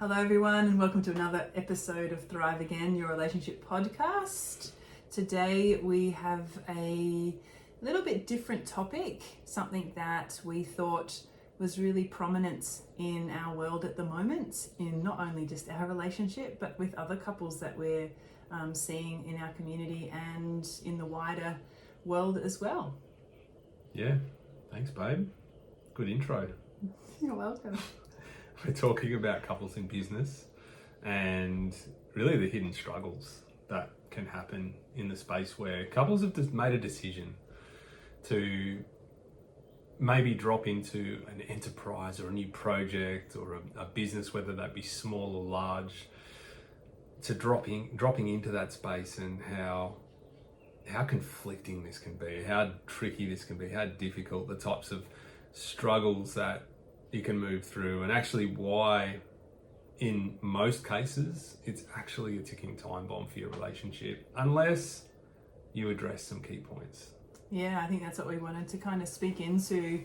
Hello everyone and welcome to another episode of Thrive Again, your relationship podcast. Today we have a little bit different topic, something that we thought was really prominent in our world at the moment, in not only just our relationship, but with other couples that we're seeing in our community and in the wider world as well. Yeah, thanks babe. Good intro. You're welcome. We're talking about couples in business and really the hidden struggles that can happen in the space where couples have just made a decision to maybe drop into an enterprise or a new project or a business, whether that be small or large, to dropping into that space, and how conflicting this can be, how tricky this can be, how difficult, the types of struggles that you can move through, and actually why in most cases it's actually a ticking time bomb for your relationship unless you address some key points. Yeah, I think that's what we wanted to kind of speak into.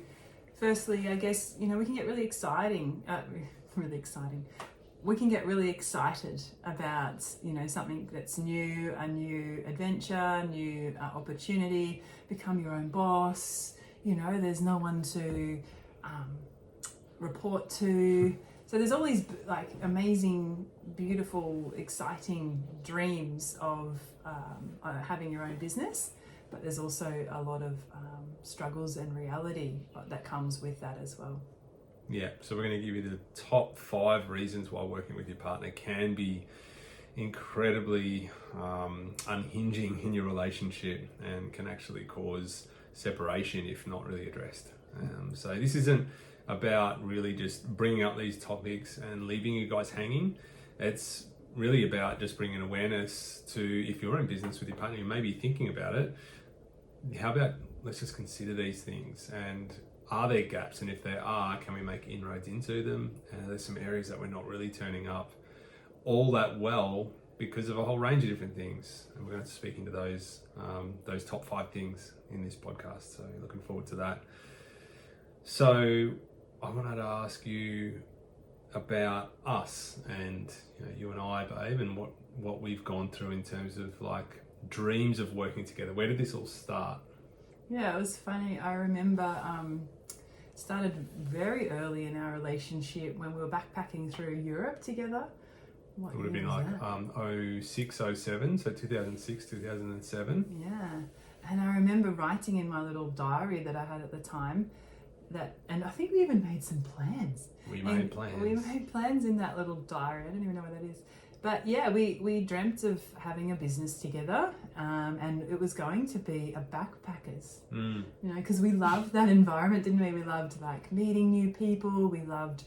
Firstly, I guess, we can get really exciting. We can get really excited about, something that's new, a new adventure, new opportunity, become your own boss. There's no one to report to. So there's all these amazing, beautiful, exciting dreams of having your own business, but there's also a lot of struggles and reality that comes with that as well. Yeah, so we're going to give you the top 5 reasons why working with your partner can be incredibly unhinging in your relationship and can actually cause separation if not really addressed. So this isn't about really just bringing up these topics and leaving you guys hanging. It's really about just bringing awareness to, if you're in business with your partner, you may be thinking about it, how about let's just consider these things, and are there gaps, and if there are, can we make inroads into them? There's some areas that we're not really turning up all that well because of a whole range of different things, and we're going to speak into those top 5 things in this podcast, so looking forward to that. So I wanted to ask you about us and you and I, babe, and what we've gone through in terms of dreams of working together. Where did this all start? Yeah, it was funny. I remember started very early in our relationship when we were backpacking through Europe together. It would have been 06, 07, so 2006, 2007. Yeah, and I remember writing in my little diary that I had at the time and I think we even made some plans. We made plans in that little diary. I don't even know what that is. But yeah, we dreamt of having a business together, and it was going to be a backpackers. Because we loved that environment, didn't we? We loved meeting new people. We loved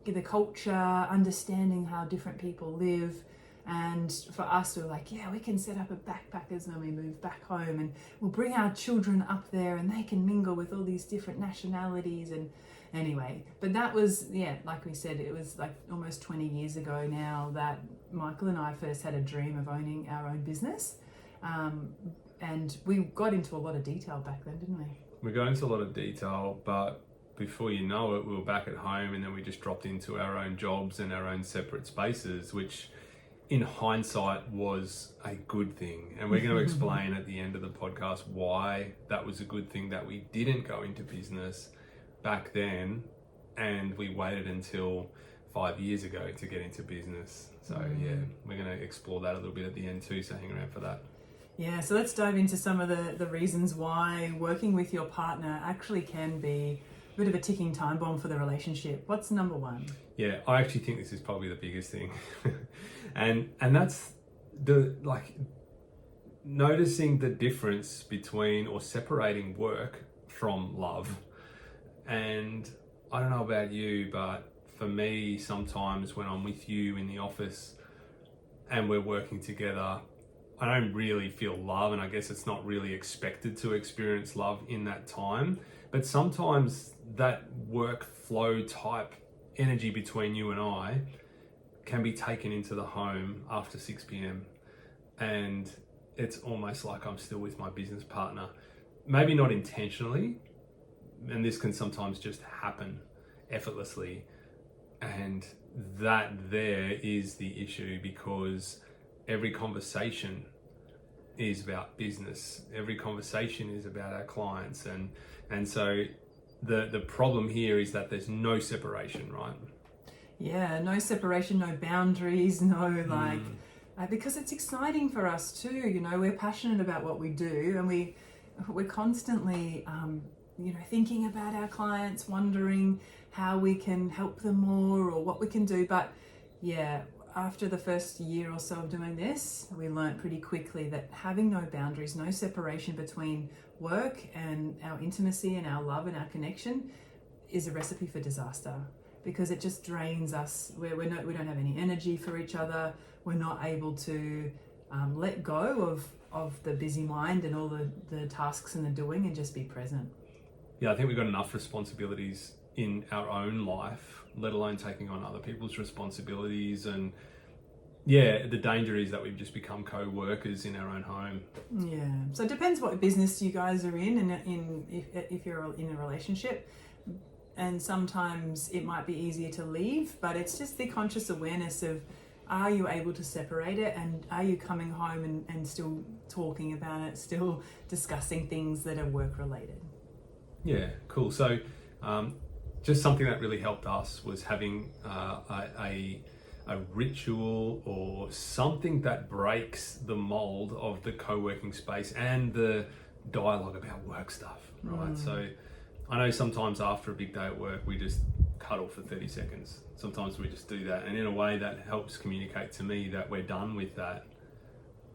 the culture, understanding how different people live. And for us, we were we can set up a backpackers when we move back home, and we'll bring our children up there and they can mingle with all these different nationalities. And anyway, but that was, like we said, it was almost 20 years ago now that Michael and I first had a dream of owning our own business. And we got into a lot of detail back then, didn't we? We got into a lot of detail, but before you know it, we were back at home, and then we just dropped into our own jobs and our own separate spaces, which in hindsight was a good thing. And we're going to explain at the end of the podcast why that was a good thing, that we didn't go into business back then and we waited until 5 years ago to get into business. So yeah, we're going to explore that a little bit at the end too, so hang around for that. Yeah, so let's dive into some of the reasons why working with your partner actually can be a bit of a ticking time bomb for the relationship. What's number 1? Yeah, I actually think this is probably the biggest thing. and that's noticing the difference between, or separating, work from love. And I don't know about you, but for me, sometimes when I'm with you in the office and we're working together, I don't really feel love, and I guess it's not really expected to experience love in that time. But sometimes that workflow type energy between you and I can be taken into the home after 6 p.m. and it's almost like I'm still with my business partner. Maybe not intentionally, and this can sometimes just happen effortlessly. And And that there is the issue, because every conversation is about business. Every conversation is about our clients. And so the problem here is that there's no separation, right? Yeah, no separation, no boundaries, no because it's exciting for us too. You know, we're passionate about what we do, and we're constantly, thinking about our clients, wondering how we can help them more or what we can do. But yeah, after the first year or so of doing this, we learned pretty quickly that having no boundaries, no separation between work and our intimacy and our love and our connection is a recipe for disaster, because it just drains us. We don't have any energy for each other. We're not able to let go of the busy mind and all the tasks and the doing, and just be present. Yeah, I think we've got enough responsibilities in our own life, let alone taking on other people's responsibilities. And yeah, the danger is that we've just become co-workers in our own home. Yeah, so it depends what business you guys are in, and if you're in a relationship. And sometimes it might be easier to leave, but it's just the conscious awareness of, are you able to separate it, and are you coming home and still talking about it, still discussing things that are work related? Yeah, cool. So just something that really helped us was having a ritual or something that breaks the mold of the co-working space and the dialogue about work stuff, right? So I know sometimes after a big day at work, we just cuddle for 30 seconds. Sometimes we just do that. And in a way that helps communicate to me that we're done with that.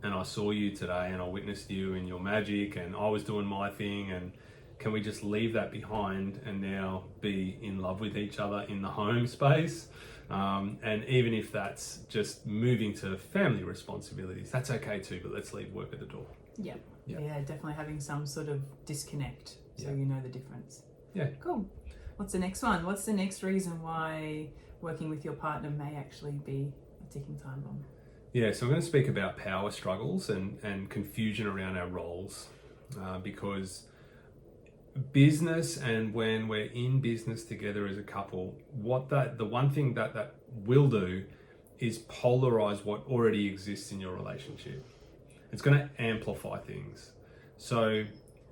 And I saw you today, and I witnessed you and your magic, and I was doing my thing. And can we just leave that behind and now be in love with each other in the home space? And even if that's just moving to family responsibilities, that's okay too, but let's leave work at the door. Yeah, definitely having some sort of disconnect, so you know the difference. Yeah. Cool. What's the next one? What's the next reason why working with your partner may actually be a ticking time bomb? Yeah, so I'm going to speak about power struggles and confusion around our roles, because business, and when we're in business together as a couple, the one thing that will do is polarize what already exists in your relationship. It's going to amplify things. So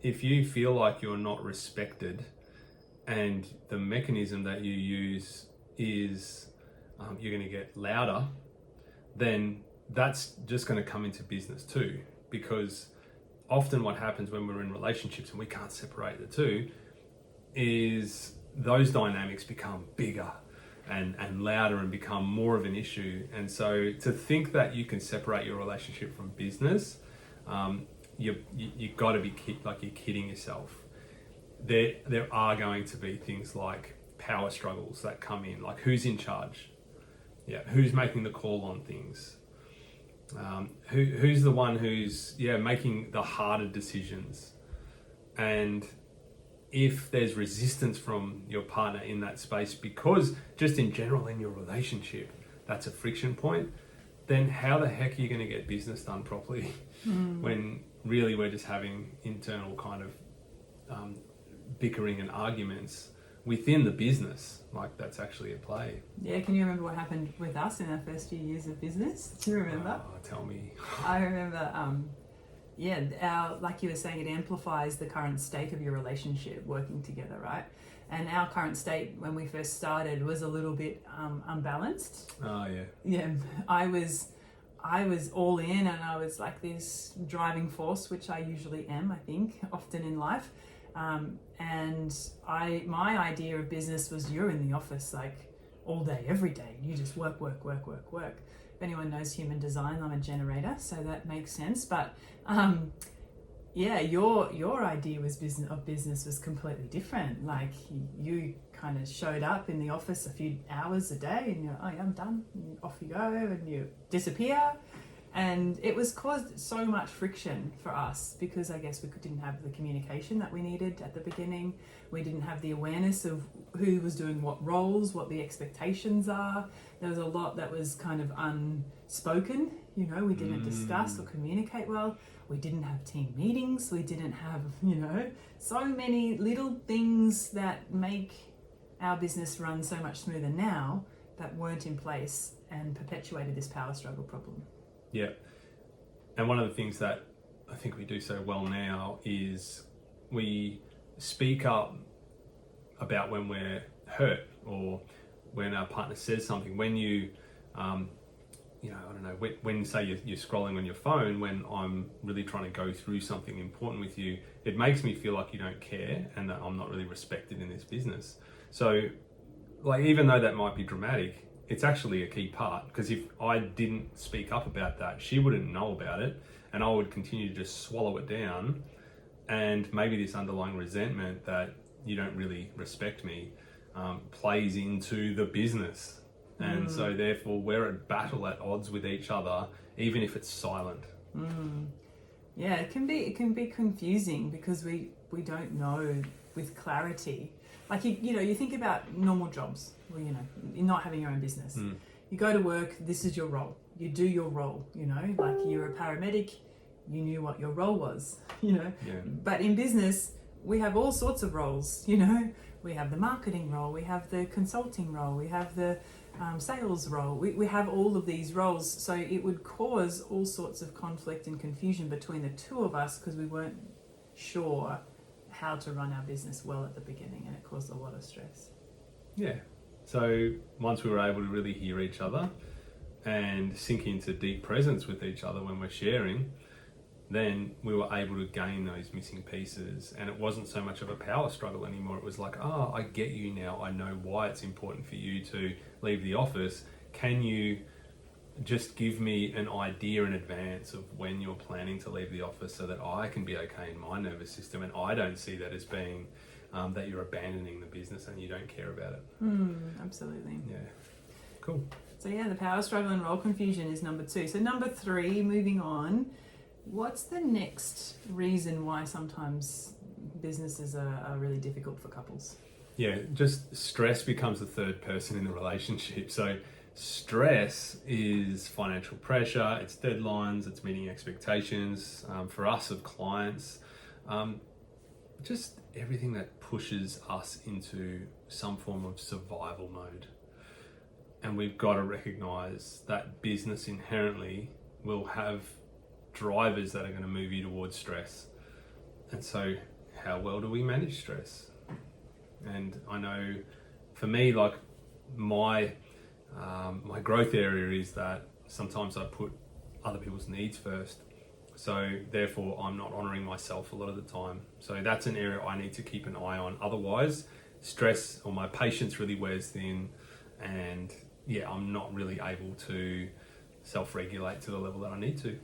if you feel like you're not respected, and the mechanism that you use is you're going to get louder, then that's just going to come into business too. Because often what happens when we're in relationships and we can't separate the two is those dynamics become bigger and louder and become more of an issue. And so to think that you can separate your relationship from business, you've got to be like you're kidding yourself. There are going to be things like power struggles that come in, like who's in charge, who's making the call on things, who's the one who's making the harder decisions. And if there's resistance from your partner in that space, because just in general in your relationship that's a friction point, then how the heck are you going to get business done properly when really we're just having internal kind of bickering and arguments within the business? Like, that's actually at play. Yeah, can you remember what happened with us in our first few years of business? Do you remember? Tell me. I remember, like you were saying, it amplifies the current state of your relationship working together, right? And our current state when we first started was a little bit unbalanced. Oh, yeah. Yeah, I was all in, and I was like this driving force, which I usually am, I think, often in life. And my idea of business was, you're in the office like all day, every day. You just work. If anyone knows human design, I'm a generator, so that makes sense. But your idea was business was completely different. Like, you kind of showed up in the office a few hours a day, and you're, oh yeah, I'm done. And off you go, and you disappear. And it was caused so much friction for us, because I guess we didn't have the communication that we needed at the beginning. We didn't have the awareness of who was doing what roles, what the expectations are. There was a lot that was kind of unspoken. We didn't discuss or communicate well. We didn't have team meetings. We didn't have, so many little things that make our business run so much smoother now. that weren't in place and perpetuated this power struggle problem. Yeah. And one of the things that I think we do so well now is we speak up about when we're hurt or when our partner says something. When you, I don't know, when say you're scrolling on your phone, when I'm really trying to go through something important with you, it makes me feel like you don't care and that I'm not really respected in this business. So, like, even though that might be dramatic, it's actually a key part, because if I didn't speak up about that, she wouldn't know about it, and I would continue to just swallow it down, and maybe this underlying resentment that you don't really respect me plays into the business. And so therefore we're at battle, at odds with each other, even if it's silent. Yeah, it can be confusing because we don't know with clarity. Like, you think about normal jobs, well, you're not having your own business. You go to work, this is your role. You do your role, like you're a paramedic, you knew what your role was, Yeah. But in business, we have all sorts of roles, We have the marketing role, we have the consulting role, we have the sales role. We have all of these roles, so it would cause all sorts of conflict and confusion between the two of us because we weren't sure how to run our business well at the beginning, and it caused a lot of stress. Yeah. So once we were able to really hear each other and sink into deep presence with each other when we're sharing, then we were able to gain those missing pieces, and it wasn't so much of a power struggle anymore. It was like, I get you now. I know why it's important for you to leave the office. Can you just give me an idea in advance of when you're planning to leave the office so that I can be okay in my nervous system, and I don't see that as being that you're abandoning the business and you don't care about it. Absolutely. Yeah. Cool. So the power struggle and role confusion is number 2. So number 3, moving on, what's the next reason why sometimes businesses are really difficult for couples? Yeah, just stress becomes the third person in the relationship. So stress is financial pressure, it's deadlines, it's meeting expectations, for us of clients, just everything that pushes us into some form of survival mode. And we've got to recognize that business inherently will have drivers that are going to move you towards stress. And so how well do we manage stress? And I know for me, like my growth area is that sometimes I put other people's needs first. So therefore I'm not honoring myself a lot of the time. So that's an area I need to keep an eye on. Otherwise, stress or my patience really wears thin, and I'm not really able to self-regulate to the level that I need to.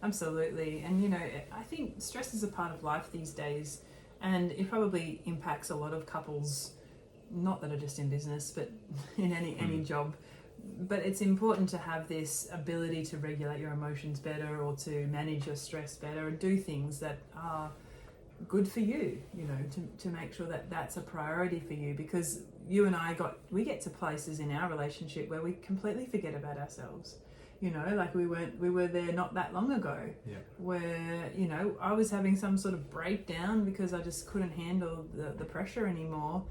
Absolutely. And I think stress is a part of life these days, and it probably impacts a lot of couples, not that are just in business, but in any job. But it's important to have this ability to regulate your emotions better, or to manage your stress better, and do things that are good for you, to make sure that that's a priority for you, because you and I get to places in our relationship where we completely forget about ourselves. Like we were there not that long ago, where, I was having some sort of breakdown because I just couldn't handle the pressure anymore.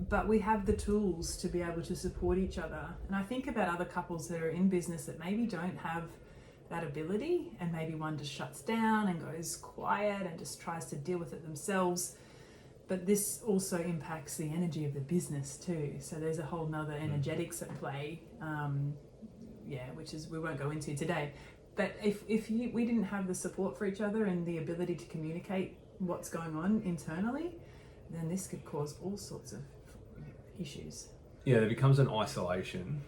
But we have the tools to be able to support each other. And I think about other couples that are in business that maybe don't have that ability, and maybe one just shuts down and goes quiet and just tries to deal with it themselves. But this also impacts the energy of the business too. So there's a whole nother energetics at play. Which is we won't go into today. But if we didn't have the support for each other and the ability to communicate what's going on internally, then this could cause all sorts of issues. Yeah, there becomes an isolation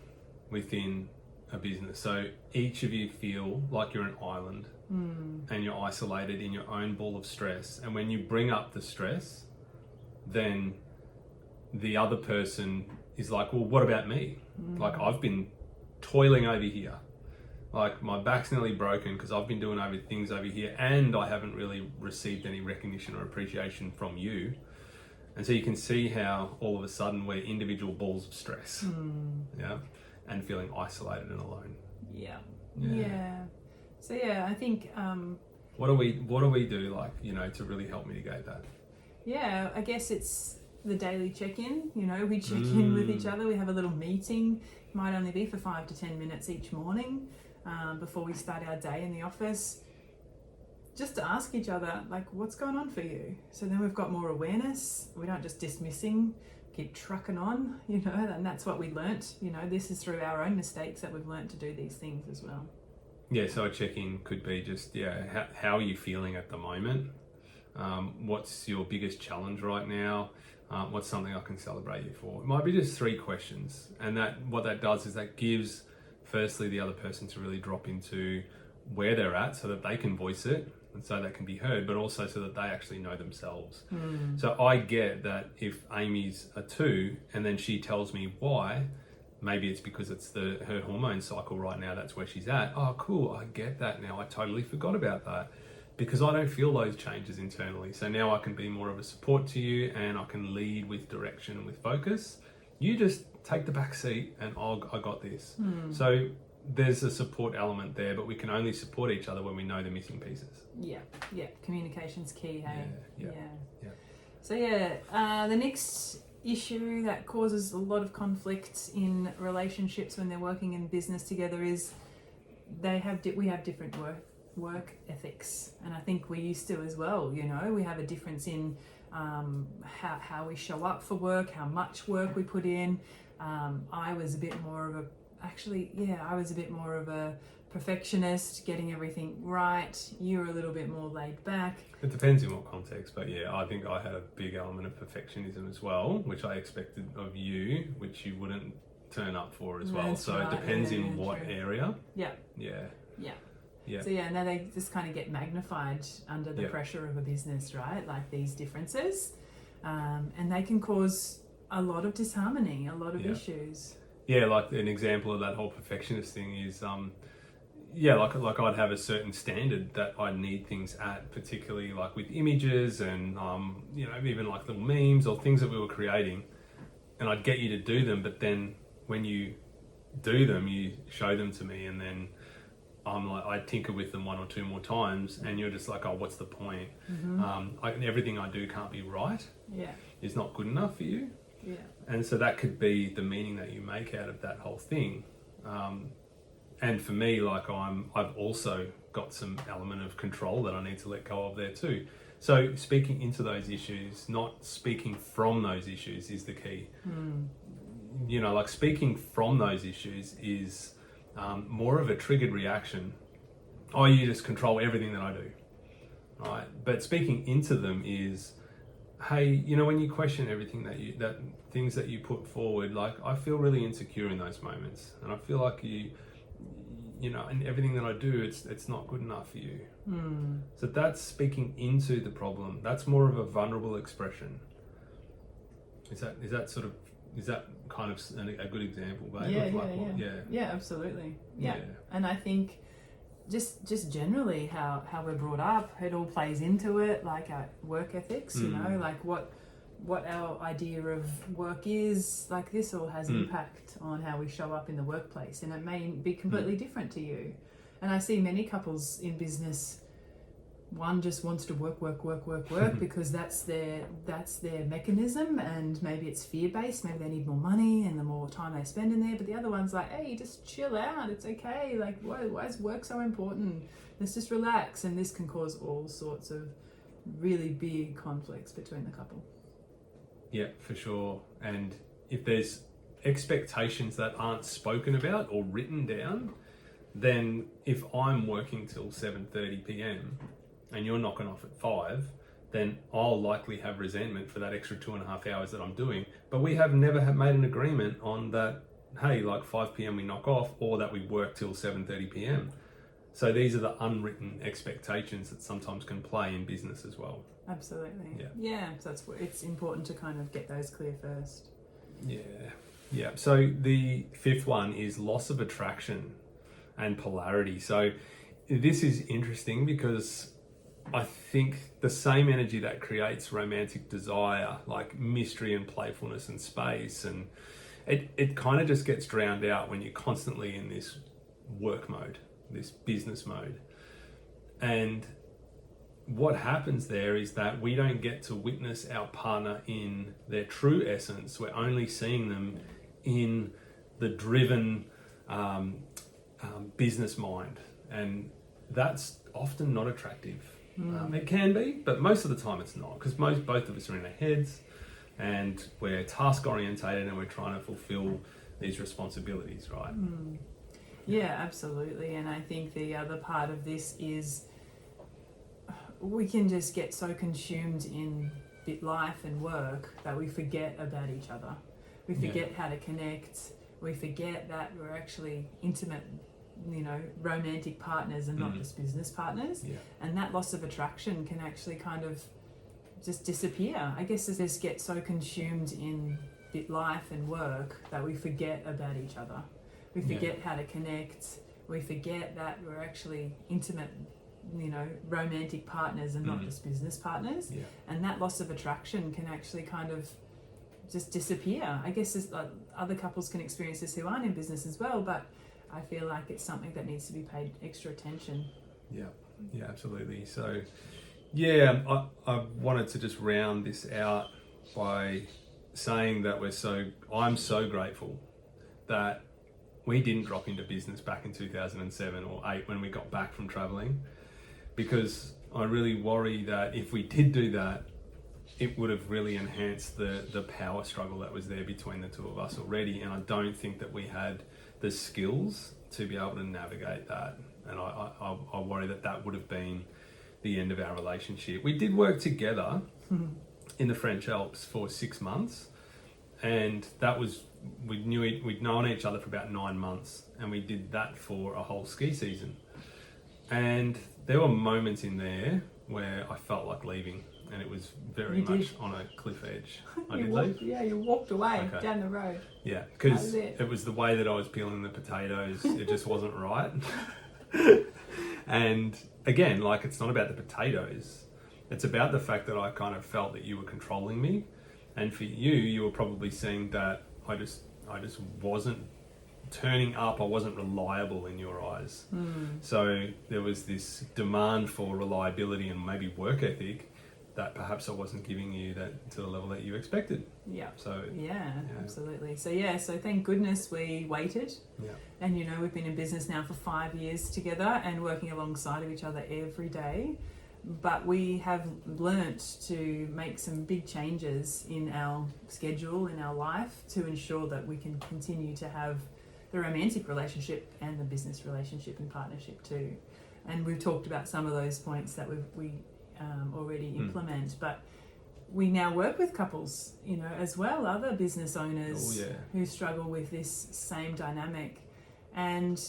within a business. So each of you feel like you're an island, and you're isolated in your own ball of stress. And when you bring up the stress, then the other person is like, well, what about me? Like, I've been toiling over here, like my back's nearly broken because I've been doing things over here, and I haven't really received any recognition or appreciation from you. And so you can see how all of a sudden we're individual balls of stress, and feeling isolated and alone. So I think what do we do, like, to really help mitigate that? I guess it's the daily check-in. You know, we check in with each other. We have a little meeting. It might only be for 5 to 10 minutes each morning before we start our day in the office. Just to ask each other, like, what's going on for you? So then we've got more awareness. We don't just dismissing, keep trucking on, you know, and that's what we learnt. You know, this is through our own mistakes that we've learnt to do these things as well. Yeah, so a check-in could be just, how are you feeling at the moment? What's your biggest challenge right now? What's something I can celebrate you for? It might be just 3 questions. And what that does is that gives, firstly, the other person to really drop into where they're at so that they can voice it and so that can be heard, but also so that they actually know themselves. So I get that if Amy's a 2 and then she tells me why, maybe it's because it's her hormone cycle right now, that's where she's at. Oh, cool, I get that now. I totally forgot about that because I don't feel those changes internally. So now I can be more of a support to you and I can lead with direction and with focus. You just take the back seat and I got this. So there's a support element there, but we can only support each other when we know the missing pieces. Yeah. Communication's key, hey? Yeah. So the next issue that causes a lot of conflict in relationships when they're working in business together is we have different work ethics, and I think we used to as well. You know, we have a difference in how we show up for work, how much work we put in. I was a bit more of a perfectionist, getting everything right. You were a little bit more laid back. It depends in what context, but yeah, I think I had a big element of perfectionism as well, which I expected of you, which you wouldn't turn up for as well. That's so right. It depends in True. what area. Yeah. So now they just kind of get magnified under the pressure of a business, right? Like these differences, and they can cause a lot of disharmony, a lot of issues. Yeah, like an example of that whole perfectionist thing is, like I'd have a certain standard that I need things at, particularly like with images and, even like little memes or things that we were creating, and I'd get you to do them, but then when you do them, you show them to me, and then I'm like, I tinker with them 1 or 2 more times, and you're just like, oh, what's the point? Everything I do can't be right. Yeah. It's not good enough for you. Yeah. And so that could be the meaning that you make out of that whole thing. And for me, like I've also got some element of control that I need to let go of there too. So speaking into those issues, not speaking from those issues is the key. You know, like speaking from those issues is more of a triggered reaction. Oh, you just control everything that I do, right? But speaking into them is, hey, you know, when you question everything that things that you put forward, like I feel really insecure in those moments, and I feel like you know, and everything that I do, it's not good enough for you. So that's speaking into the problem. That's more of a vulnerable expression. Is that kind of a good example, babe? Yeah, absolutely. Yeah. And I think just generally how we're brought up, it all plays into it, like our work ethics, you know, like what our idea of work is, like this all has impact on how we show up in the workplace, and it may be completely different to you. And I see many couples in business, one just wants to work because that's their mechanism, and maybe it's fear-based, maybe they need more money and the more time they spend in there, but the other one's like, hey, just chill out, it's okay, like why is work so important, let's just relax. And this can cause all sorts of really big conflicts between the couple. Yeah, for sure. And if there's expectations that aren't spoken about or written down, then if I'm working till 7:30 p.m. and you're knocking off at 5, then I'll likely have resentment for that extra 2.5 hours that I'm doing. But we have never made an agreement on that, hey, like 5 p.m. we knock off, or that we work till 7:30 p.m. So these are the unwritten expectations that sometimes can play in business as well. Absolutely. Yeah. So it's important to kind of get those clear first. Yeah. So the 5th one is loss of attraction and polarity. So this is interesting because I think the same energy that creates romantic desire, like mystery and playfulness and space, and it kind of just gets drowned out when you're constantly in this work mode, this business mode. And what happens there is that we don't get to witness our partner in their true essence. We're only seeing them in the driven business mind, and that's often not attractive. It can be, but most of the time it's not, because both of us are in our heads and we're task orientated and we're trying to fulfill these responsibilities, right? Yeah, absolutely. And I think the other part of this is we can just get so consumed in life and work that we forget about each other. We forget how to connect. We forget that we're actually intimate, romantic partners and not just business partners. And that loss of attraction can actually kind of just disappear. I guess it's just get so consumed in life and work that we forget about each other. We forget how to connect. We forget that we're actually intimate, romantic partners and not just business partners. And that loss of attraction can actually kind of just disappear. I guess other couples can experience this who aren't in business as well, but I feel like it's something that needs to be paid extra attention. Yeah, absolutely. So, I wanted to just round this out by saying that I'm so grateful that we didn't drop into business back in 2007 or 8 when we got back from traveling, because I really worry that if we did do that, it would have really enhanced the power struggle that was there between the two of us already. And I don't think that we had the skills to be able to navigate that. And I worry that would have been the end of our relationship. We did work together in the French Alps for 6 months. And we'd known each other for about 9 months. And we did that for a whole ski season. And there were moments in there where I felt like leaving. And it was very much on a cliff edge. You walked away down the road. Yeah, because it was the way that I was peeling the potatoes. It just wasn't right. And again, it's not about the potatoes. It's about the fact that I kind of felt that you were controlling me. And for you were probably seeing that I just wasn't turning up. I wasn't reliable in your eyes. So there was this demand for reliability and maybe work ethic that perhaps I wasn't giving you that to the level that you expected. Absolutely. So thank goodness we waited. And we've been in business now for 5 years together and working alongside of each other every day. But we have learnt to make some big changes in our schedule, in our life, to ensure that we can continue to have the romantic relationship and the business relationship and partnership too. And we've talked about some of those points that we already implement, but we now work with couples, as well, other business owners who struggle with this same dynamic. And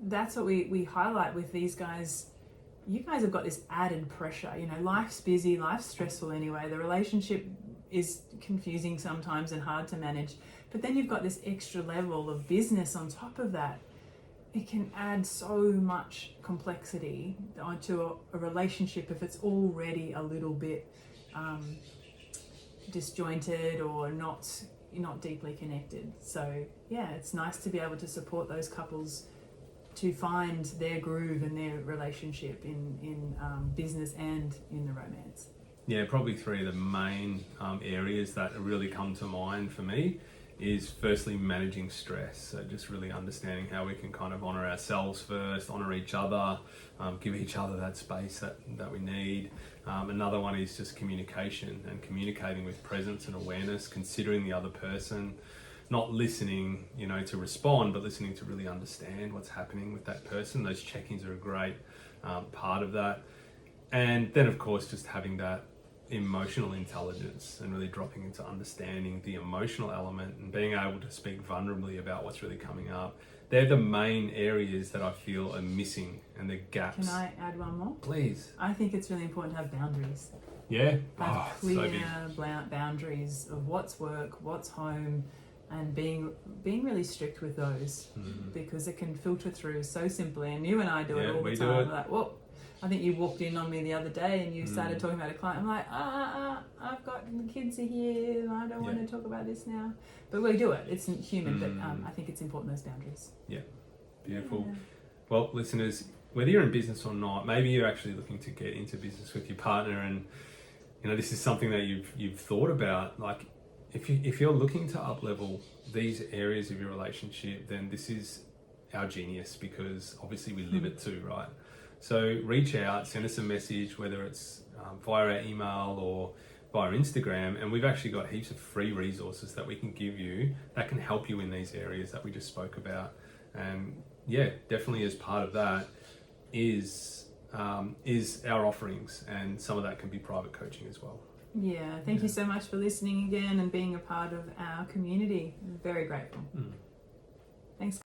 that's what we highlight with these guys. You guys have got this added pressure, life's busy, life's stressful anyway. The relationship is confusing sometimes and hard to manage, but then you've got this extra level of business on top of that. It can add so much complexity onto a relationship if it's already a little bit disjointed or not deeply connected. So it's nice to be able to support those couples to find their groove and their relationship in business and in the romance. Probably 3 of the main areas that really come to mind for me is firstly managing stress. So just really understanding how we can kind of honour ourselves first, honour each other, give each other that space that we need. Another one is just communication and communicating with presence and awareness, considering the other person, not listening, to respond, but listening to really understand what's happening with that person. Those check-ins are a great part of that. And then of course, just having that emotional intelligence and really dropping into understanding the emotional element and being able to speak vulnerably about what's really coming up. They're the main areas that I feel are missing and the gaps. Can I add one more? Please. I think it's really important to have boundaries. Have clear boundaries of what's work, what's home, and being really strict with those, because it can filter through so simply. And you and I do it all the time. Like, whoa. I think you walked in on me the other day and you started talking about a client. I'm like, I've got the kids are here. I don't want to talk about this now. But we do it. It's human, but I think it's important, those boundaries. Yeah, beautiful. Well, listeners, whether you're in business or not, maybe you're actually looking to get into business with your partner, and this is something that you've thought about. Like, if you're looking to up level these areas of your relationship, then this is our genius, because obviously we live it too, right? So reach out, send us a message, whether it's via our email or via Instagram, and we've actually got heaps of free resources that we can give you that can help you in these areas that we just spoke about. And yeah, definitely as part of that is our offerings, and some of that can be private coaching as well. Yeah, thank you so much for listening again and being a part of our community. I'm very grateful. Thanks.